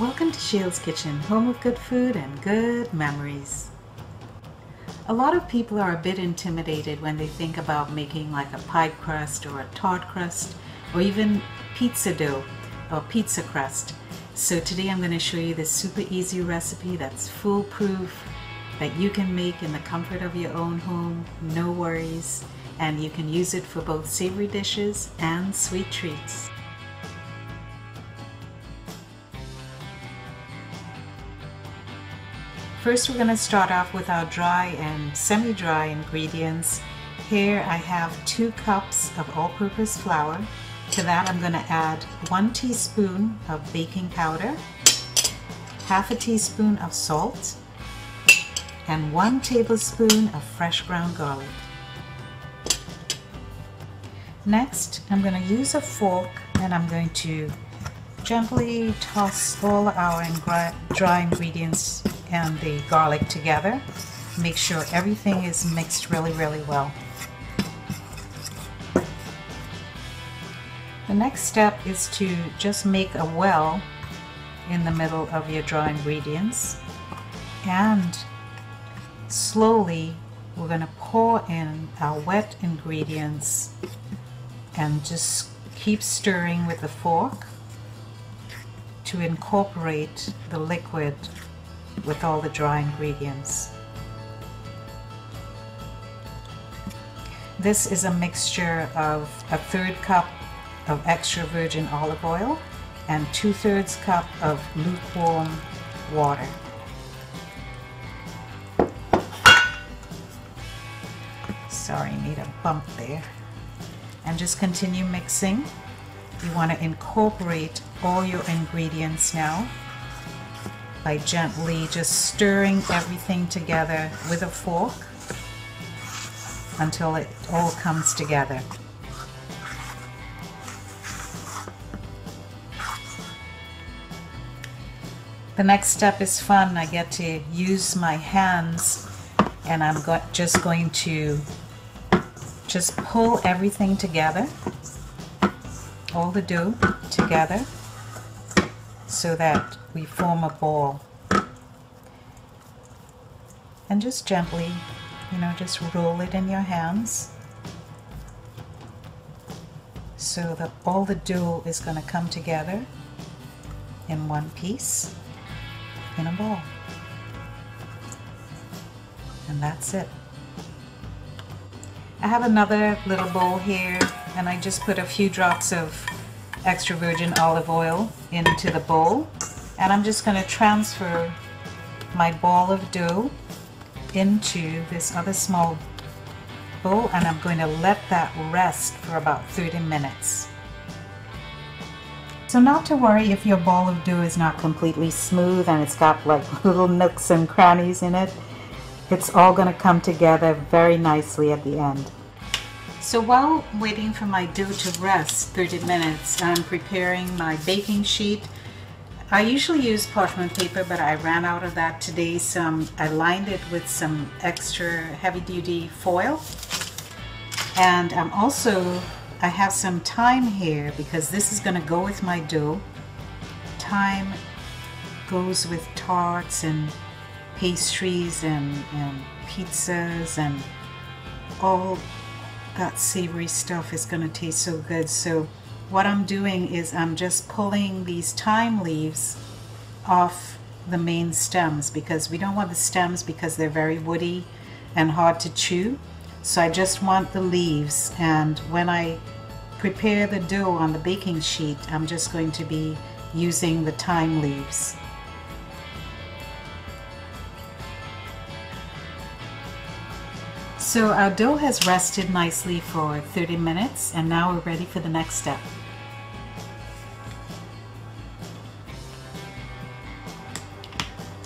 Welcome to Shail's Kitchen, home of good food and good memories. A lot of people are a bit intimidated when they think about making like a pie crust or a tart crust or even pizza dough or pizza crust. So today I'm going to show you this super easy recipe that's foolproof, that you can make in the comfort of your own home, no worries, and you can use it for both savory dishes and sweet treats. First, we're going to start off with our dry and semi-dry ingredients. Here I have 2 cups of all-purpose flour. To that I'm going to add 1 teaspoon of baking powder, half a teaspoon of salt, and 1 tablespoon of fresh ground garlic. Next, I'm going to use a fork and I'm going to gently toss all our dry ingredients and the garlic together. Make sure everything is mixed really well. The next step is to just make a well in the middle of your dry ingredients, and slowly we're going to pour in our wet ingredients and just keep stirring with the fork to incorporate the liquid with all the dry ingredients. This is a mixture of a 1/3 cup of extra virgin olive oil and 2/3 cup of lukewarm water. Sorry, need a bump there. And just continue mixing. You want to incorporate all your ingredients now by gently just stirring everything together with a fork until it all comes together. The next step is fun. I get to use my hands and I'm just going to pull everything together, all the dough together, so that we form a ball. And just gently, just roll it in your hands so that all the dough is going to come together in one piece in a ball. And that's it. I have another little bowl here and I just put a few drops of extra virgin olive oil into the bowl, and I'm just going to transfer my ball of dough into this other small bowl, and I'm going to let that rest for about 30 minutes. So not to worry if your ball of dough is not completely smooth and it's got like little nooks and crannies in it. It's all going to come together very nicely at the end. So while waiting for my dough to rest 30 minutes, I'm preparing my baking sheet. I usually use parchment paper, but I ran out of that today, so I lined it with some extra heavy-duty foil. And I have some thyme here because this is going to go with my dough. Thyme goes with tarts and pastries and pizzas, and all that savory stuff is going to taste so good. So what I'm doing is I'm just pulling these thyme leaves off the main stems, because we don't want the stems because they're very woody and hard to chew. So I just want the leaves, and when I prepare the dough on the baking sheet, I'm just going to be using the thyme leaves. So our dough has rested nicely for 30 minutes, and now we're ready for the next step.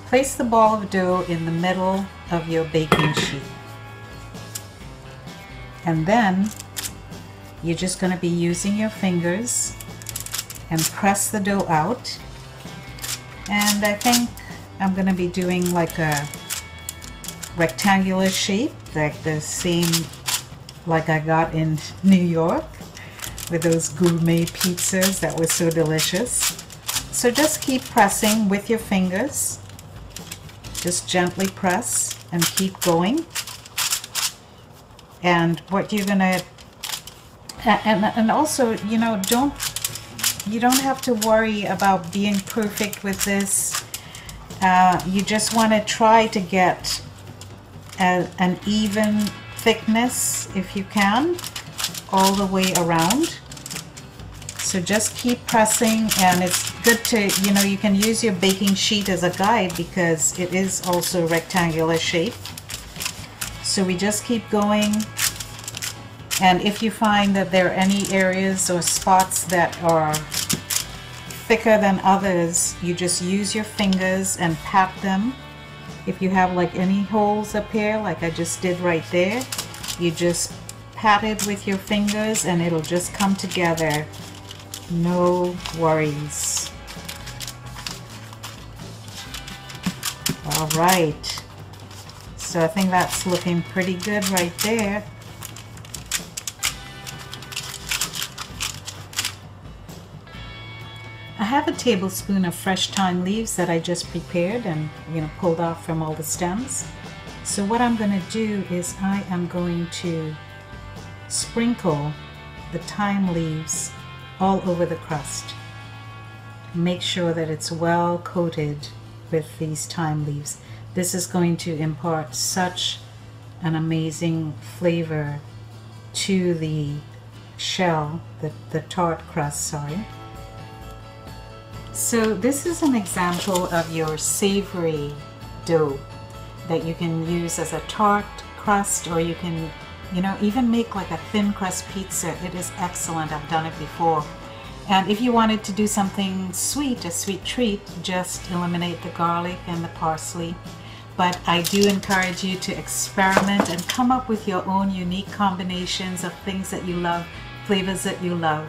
Place the ball of dough in the middle of your baking sheet. And then you're just going to be using your fingers and press the dough out. And I think I'm going to be doing like a rectangular shape, like the same like I got in New York with those gourmet pizzas that were so delicious. So just keep pressing with your fingers. Just gently press and keep going. And what you're gonna, and also, you know, you don't have to worry about being perfect with this. You just want to try to get an even thickness if you can all the way around. So just keep pressing, and it's good to, you know, you can use your baking sheet as a guide because it is also rectangular shape. So we just keep going, and if you find that there are any areas or spots that are thicker than others, you just use your fingers and pat them. If you have like any holes up here, like I just did right there, you just pat it with your fingers and it'll just come together. No worries. All right. So I think that's looking pretty good right there. I have a tablespoon of fresh thyme leaves that I just prepared and, you know, pulled off from all the stems. So what I'm going to do is I am going to sprinkle the thyme leaves all over the crust. Make sure that it's well coated with these thyme leaves. This is going to impart such an amazing flavor to the shell, the tart crust, sorry. So this is an example of your savory dough that you can use as a tart crust, or you can, you know, even make like a thin crust pizza. It is excellent. I've done it before. And if you wanted to do something sweet, a sweet treat, just eliminate the garlic and the parsley. But I do encourage you to experiment and come up with your own unique combinations of things that you love, flavors that you love.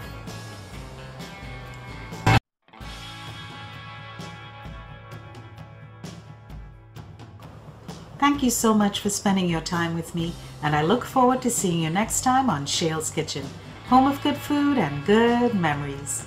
Thank you so much for spending your time with me, and I look forward to seeing you next time on Shail's Kitchen, home of good food and good memories.